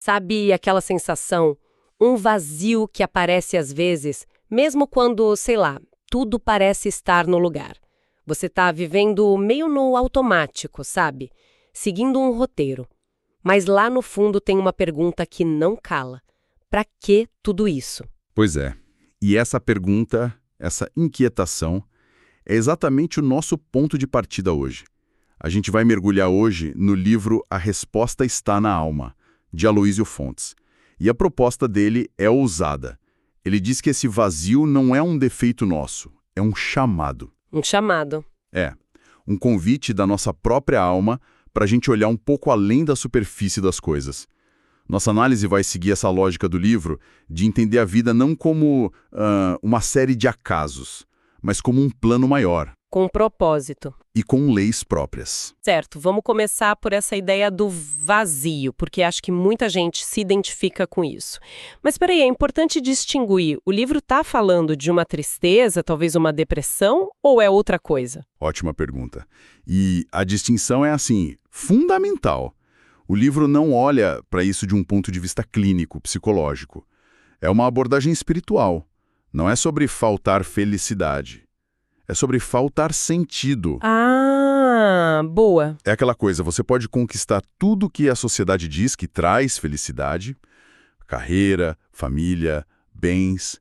Sabe aquela sensação, um vazio que aparece às vezes, mesmo quando, sei lá, tudo parece estar no lugar. Você tá vivendo meio no automático, sabe? Seguindo um roteiro. Mas lá no fundo tem uma pergunta que não cala. Pra que tudo isso? Pois é. E essa pergunta, essa inquietação, é exatamente o nosso ponto de partida hoje. A gente vai mergulhar hoje no livro A Resposta Está na Alma, de Aloísio Fontes. E a proposta dele é ousada. Ele diz que esse vazio não é um defeito nosso, é um chamado. Um chamado. É, um convite da nossa própria alma para a gente olhar um pouco além da superfície das coisas. Nossa análise vai seguir essa lógica do livro de entender a vida não como uma série de acasos, mas como um plano maior. Com um propósito. E com leis próprias. Certo, vamos começar por essa ideia do vazio, porque acho que muita gente se identifica com isso. Mas peraí, é importante distinguir, o livro está falando de uma tristeza, talvez uma depressão, ou é outra coisa? Ótima pergunta. E a distinção é assim, fundamental. O livro não olha para isso de um ponto de vista clínico, psicológico. É uma abordagem espiritual. Não é sobre faltar felicidade. É sobre faltar sentido. Ah, boa. É aquela coisa, você pode conquistar tudo que a sociedade diz que traz felicidade, carreira, família, bens,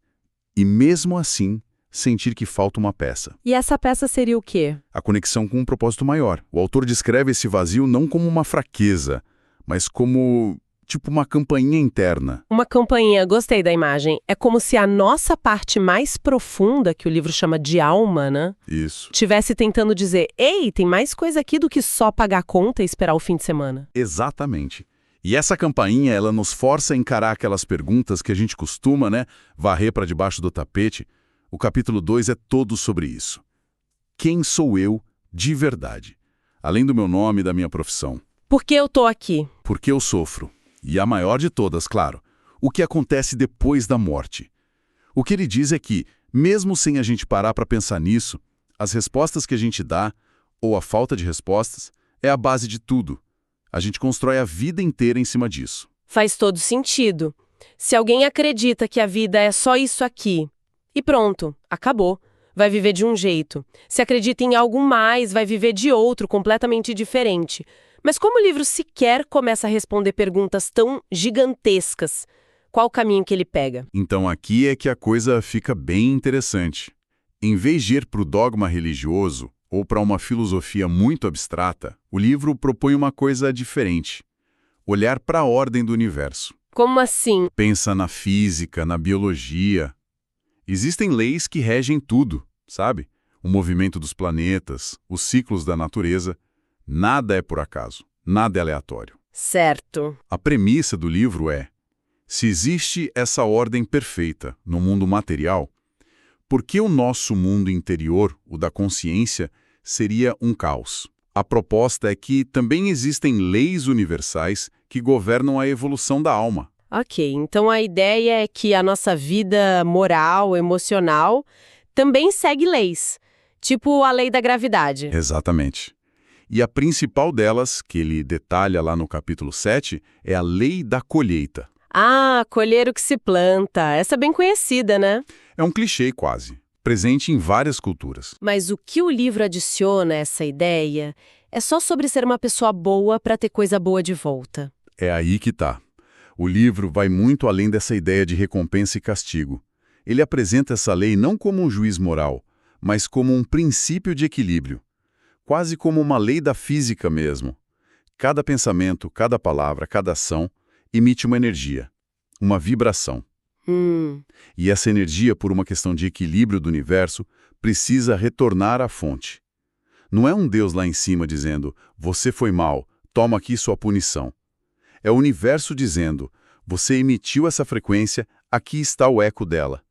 e mesmo assim sentir que falta uma peça. E essa peça seria o quê? A conexão com um propósito maior. O autor descreve esse vazio não como uma fraqueza, mas como, tipo, uma campainha interna. Uma campainha, gostei da imagem. É como se a nossa parte mais profunda, que o livro chama de alma, né? Isso. Tivesse tentando dizer, ei, tem mais coisa aqui do que só pagar a conta e esperar o fim de semana. Exatamente. E essa campainha, ela nos força a encarar aquelas perguntas que a gente costuma, né, varrer para debaixo do tapete. O capítulo 2 é todo sobre isso. Quem sou eu de verdade? Além do meu nome e da minha profissão. Por que eu tô aqui? Por que eu sofro? E a maior de todas, claro, o que acontece depois da morte. O que ele diz é que, mesmo sem a gente parar para pensar nisso, as respostas que a gente dá, ou a falta de respostas, é a base de tudo. A gente constrói a vida inteira em cima disso. Faz todo sentido. Se alguém acredita que a vida é só isso aqui, e pronto, acabou. Vai viver de um jeito. Se acredita em algo mais, vai viver de outro, completamente diferente. Mas como o livro sequer começa a responder perguntas tão gigantescas, qual o caminho que ele pega? Então aqui é que a coisa fica bem interessante. Em vez de ir para o dogma religioso ou para uma filosofia muito abstrata, o livro propõe uma coisa diferente. Olhar para a ordem do universo. Como assim? Pensa na física, na biologia. Existem leis que regem tudo, sabe? O movimento dos planetas, os ciclos da natureza. Nada é por acaso, nada é aleatório. Certo. A premissa do livro é: se existe essa ordem perfeita no mundo material, por que o nosso mundo interior, o da consciência, seria um caos? A proposta é que também existem leis universais que governam a evolução da alma. Ok, então a ideia é que a nossa vida moral, emocional, também segue leis, tipo a lei da gravidade. Exatamente. E a principal delas, que ele detalha lá no capítulo 7, é a lei da colheita. Ah, colher o que se planta. Essa é bem conhecida, né? É um clichê quase, presente em várias culturas. Mas o que o livro adiciona a essa ideia é só sobre ser uma pessoa boa para ter coisa boa de volta. É aí que tá. O livro vai muito além dessa ideia de recompensa e castigo. Ele apresenta essa lei não como um juiz moral, mas como um princípio de equilíbrio. Quase como uma lei da física mesmo. Cada pensamento, cada palavra, cada ação emite uma energia, uma vibração. E essa energia, por uma questão de equilíbrio do universo, precisa retornar à fonte. Não é um Deus lá em cima dizendo, você foi mal, toma aqui sua punição. É o universo dizendo, você emitiu essa frequência, aqui está o eco dela.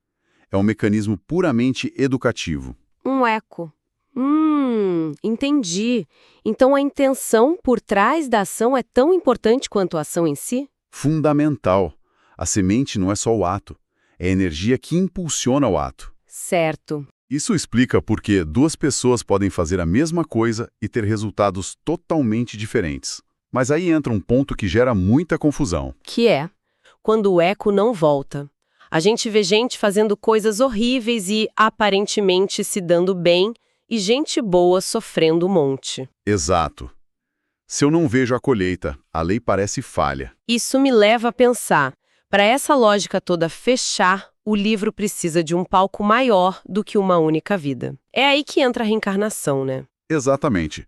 É um mecanismo puramente educativo. Um eco. Entendi. Então a intenção por trás da ação é tão importante quanto a ação em si? Fundamental. A semente não é só o ato, é a energia que impulsiona o ato. Certo. Isso explica por que duas pessoas podem fazer a mesma coisa e ter resultados totalmente diferentes. Mas aí entra um ponto que gera muita confusão. Que é quando o eco não volta. A gente vê gente fazendo coisas horríveis e aparentemente se dando bem, e gente boa sofrendo um monte. Exato. Se eu não vejo a colheita, a lei parece falha. Isso me leva a pensar, para essa lógica toda fechar, o livro precisa de um palco maior do que uma única vida. É aí que entra a reencarnação, né? Exatamente.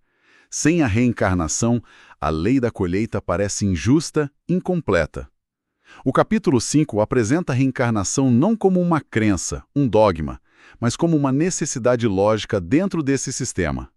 Sem a reencarnação, a lei da colheita parece injusta, incompleta. O capítulo 5 apresenta a reencarnação não como uma crença, um dogma, mas como uma necessidade lógica dentro desse sistema.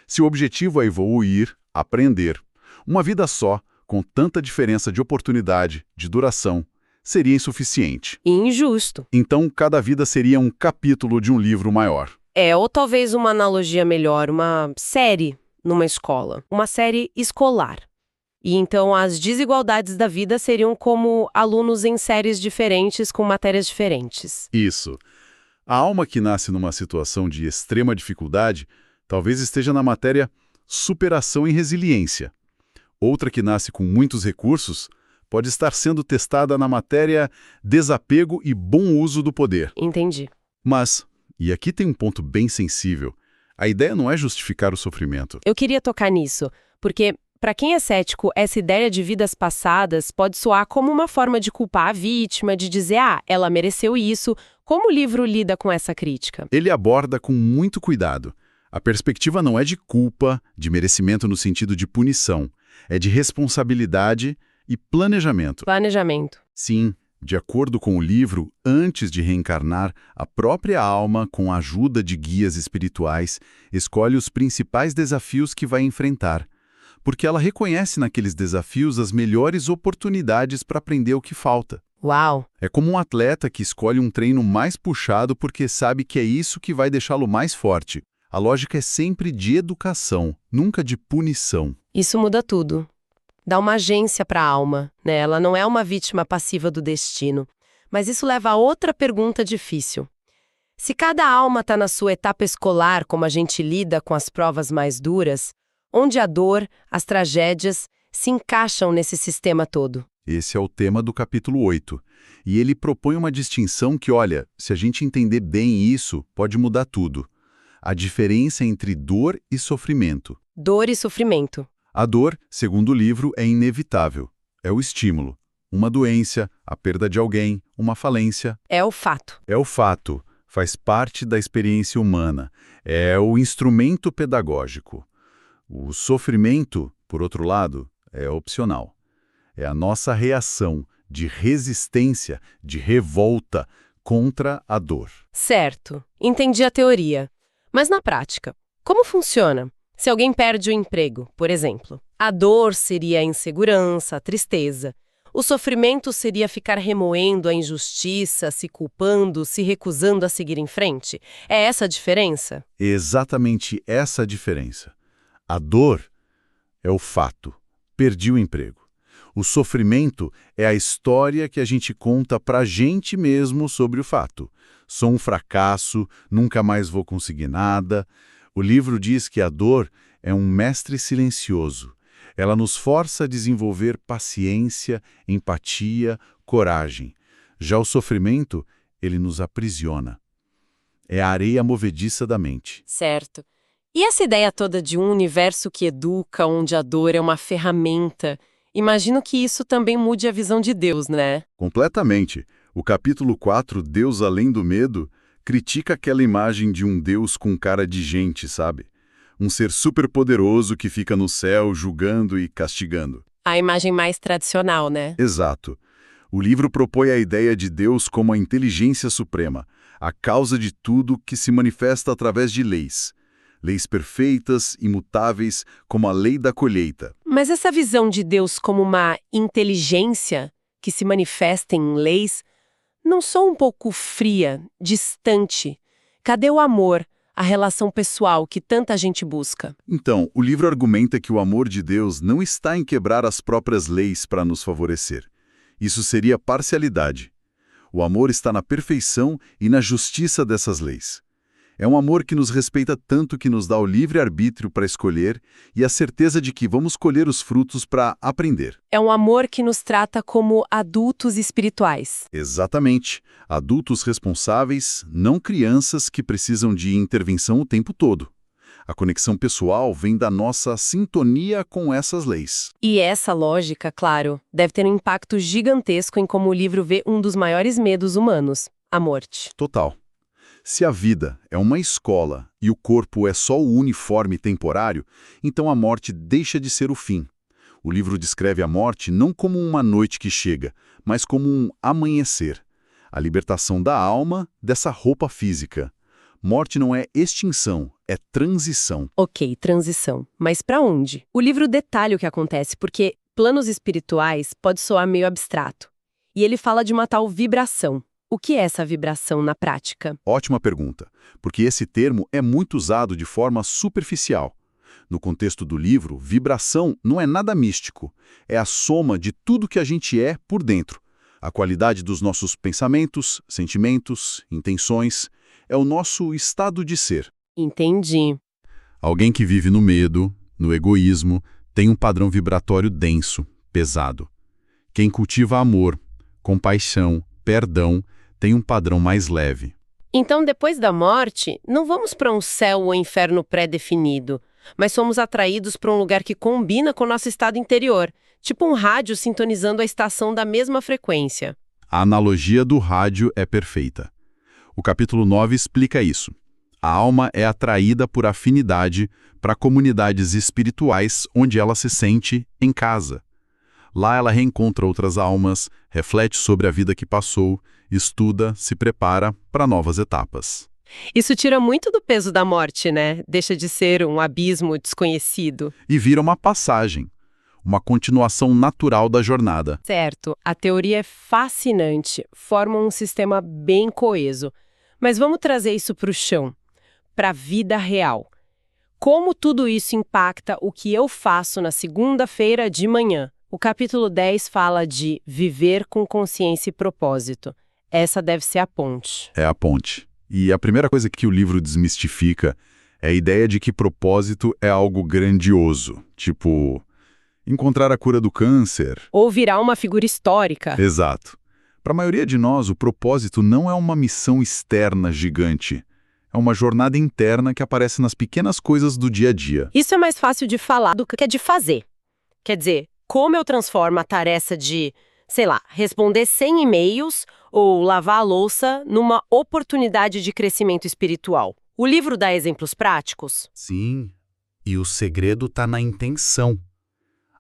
Se o objetivo é evoluir, aprender, uma vida só, com tanta diferença de oportunidade, de duração, seria insuficiente. E injusto. Então, cada vida seria um capítulo de um livro maior. Ou talvez uma analogia melhor, uma série numa escola, uma série escolar. E então as desigualdades da vida seriam como alunos em séries diferentes com matérias diferentes. Isso. A alma que nasce numa situação de extrema dificuldade talvez esteja na matéria superação e resiliência. Outra que nasce com muitos recursos pode estar sendo testada na matéria desapego e bom uso do poder. Entendi. Mas, e aqui tem um ponto bem sensível, a ideia não é justificar o sofrimento. Eu queria tocar nisso, porque, para quem é cético, essa ideia de vidas passadas pode soar como uma forma de culpar a vítima, de dizer, ela mereceu isso. Como o livro lida com essa crítica? Ele aborda com muito cuidado. A perspectiva não é de culpa, de merecimento no sentido de punição. É de responsabilidade e planejamento. Planejamento. Sim, de acordo com o livro, antes de reencarnar, a própria alma, com a ajuda de guias espirituais, escolhe os principais desafios que vai enfrentar, porque ela reconhece naqueles desafios as melhores oportunidades para aprender o que falta. Uau! É como um atleta que escolhe um treino mais puxado porque sabe que é isso que vai deixá-lo mais forte. A lógica é sempre de educação, nunca de punição. Isso muda tudo. Dá uma agência para a alma, né? Ela não é uma vítima passiva do destino. Mas isso leva a outra pergunta difícil. Se cada alma está na sua etapa escolar, como a gente lida com as provas mais duras, onde a dor, as tragédias, se encaixam nesse sistema todo? Esse é o tema do capítulo 8. E ele propõe uma distinção que, olha, se a gente entender bem isso, pode mudar tudo. A diferença entre dor e sofrimento. Dor e sofrimento. A dor, segundo o livro, é inevitável. É o estímulo. Uma doença, a perda de alguém, uma falência. É o fato. É o fato. Faz parte da experiência humana. É o instrumento pedagógico. O sofrimento, por outro lado, é opcional. É a nossa reação de resistência, de revolta contra a dor. Certo. Entendi a teoria. Mas na prática, como funciona? Se alguém perde o emprego, por exemplo, a dor seria a insegurança, a tristeza. O sofrimento seria ficar remoendo a injustiça, se culpando, se recusando a seguir em frente. É essa a diferença? Exatamente essa a diferença. A dor é o fato. Perdi o emprego. O sofrimento é a história que a gente conta pra gente mesmo sobre o fato. Sou um fracasso, nunca mais vou conseguir nada. O livro diz que a dor é um mestre silencioso. Ela nos força a desenvolver paciência, empatia, coragem. Já o sofrimento, ele nos aprisiona. É a areia movediça da mente. Certo. E essa ideia toda de um universo que educa, onde a dor é uma ferramenta, imagino que isso também mude a visão de Deus, né? Completamente. O capítulo 4, Deus Além do Medo, critica aquela imagem de um Deus com cara de gente, sabe? Um ser superpoderoso que fica no céu julgando e castigando. A imagem mais tradicional, né? Exato. O livro propõe a ideia de Deus como a inteligência suprema, a causa de tudo que se manifesta através de leis. Leis perfeitas, imutáveis, como a lei da colheita. Mas essa visão de Deus como uma inteligência que se manifesta em leis não sou um pouco fria, distante? Cadê o amor, a relação pessoal que tanta gente busca? Então, o livro argumenta que o amor de Deus não está em quebrar as próprias leis para nos favorecer. Isso seria parcialidade. O amor está na perfeição e na justiça dessas leis. É um amor que nos respeita tanto que nos dá o livre-arbítrio para escolher e a certeza de que vamos colher os frutos para aprender. É um amor que nos trata como adultos espirituais. Exatamente. Adultos responsáveis, não crianças que precisam de intervenção o tempo todo. A conexão pessoal vem da nossa sintonia com essas leis. E essa lógica, claro, deve ter um impacto gigantesco em como o livro vê um dos maiores medos humanos, a morte. Total. Se a vida é uma escola e o corpo é só o uniforme temporário, então a morte deixa de ser o fim. O livro descreve a morte não como uma noite que chega, mas como um amanhecer. A libertação da alma dessa roupa física. Morte não é extinção, é transição. Ok, transição. Mas para onde? O livro detalha o que acontece, porque planos espirituais pode soar meio abstrato. E ele fala de uma tal vibração. O que é essa vibração na prática? Ótima pergunta, porque esse termo é muito usado de forma superficial. No contexto do livro, vibração não é nada místico, é a soma de tudo que a gente é por dentro. A qualidade dos nossos pensamentos, sentimentos, intenções, é o nosso estado de ser. Entendi. Alguém que vive no medo, no egoísmo, tem um padrão vibratório denso, pesado. Quem cultiva amor, compaixão, perdão, tem um padrão mais leve. Então, depois da morte, não vamos para um céu ou inferno pré-definido, mas somos atraídos para um lugar que combina com o nosso estado interior, tipo um rádio sintonizando a estação da mesma frequência. A analogia do rádio é perfeita. O capítulo 9 explica isso. A alma é atraída por afinidade para comunidades espirituais onde ela se sente em casa. Lá ela reencontra outras almas, reflete sobre a vida que passou, estuda, se prepara para novas etapas. Isso tira muito do peso da morte, né? Deixa de ser um abismo desconhecido. E vira uma passagem, uma continuação natural da jornada. Certo, a teoria é fascinante, forma um sistema bem coeso. Mas vamos trazer isso para o chão, para a vida real. Como tudo isso impacta o que eu faço na segunda-feira de manhã? O capítulo 10 fala de viver com consciência e propósito. Essa deve ser a ponte. É a ponte. E a primeira coisa que o livro desmistifica é a ideia de que propósito é algo grandioso, tipo encontrar a cura do câncer. Ou virar uma figura histórica. Exato. Para a maioria de nós, o propósito não é uma missão externa gigante. É uma jornada interna que aparece nas pequenas coisas do dia a dia. Isso é mais fácil de falar do que de fazer. Quer dizer, como eu transformo a tarefa de, sei lá, responder 100 e-mails ou lavar a louça numa oportunidade de crescimento espiritual? O livro dá exemplos práticos? Sim, e o segredo está na intenção.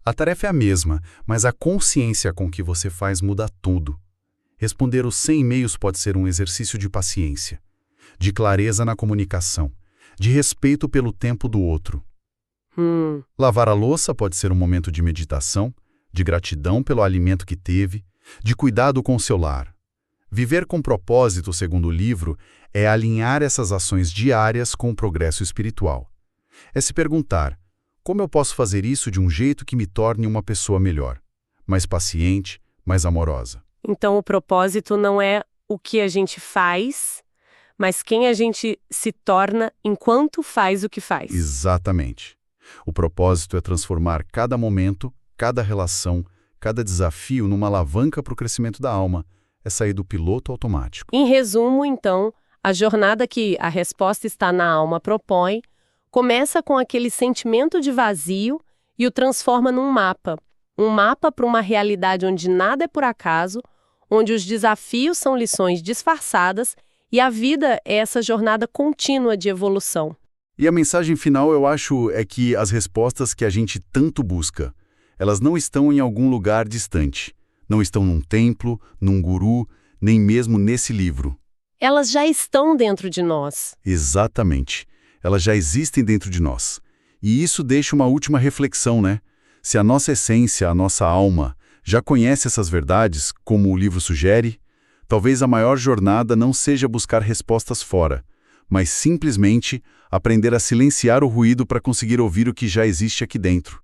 A tarefa é a mesma, mas a consciência com que você faz muda tudo. Responder os 100 e-mails pode ser um exercício de paciência, de clareza na comunicação, de respeito pelo tempo do outro. Lavar a louça pode ser um momento de meditação, de gratidão pelo alimento que teve, de cuidado com o seu lar. Viver com propósito, segundo o livro, é alinhar essas ações diárias com o progresso espiritual. É se perguntar, como eu posso fazer isso de um jeito que me torne uma pessoa melhor, mais paciente, mais amorosa? Então o propósito não é o que a gente faz, mas quem a gente se torna enquanto faz o que faz. Exatamente. O propósito é transformar cada momento, cada relação, cada desafio numa alavanca para o crescimento da alma. É sair do piloto automático. Em resumo, então, a jornada que a resposta está na alma propõe começa com aquele sentimento de vazio e o transforma num mapa. Um mapa para uma realidade onde nada é por acaso, onde os desafios são lições disfarçadas e a vida é essa jornada contínua de evolução. E a mensagem final, eu acho, é que as respostas que a gente tanto busca, elas não estão em algum lugar distante. Não estão num templo, num guru, nem mesmo nesse livro. Elas já estão dentro de nós. Exatamente. Elas já existem dentro de nós. E isso deixa uma última reflexão, né? Se a nossa essência, a nossa alma, já conhece essas verdades, como o livro sugere, talvez a maior jornada não seja buscar respostas fora, mas simplesmente aprender a silenciar o ruído para conseguir ouvir o que já existe aqui dentro.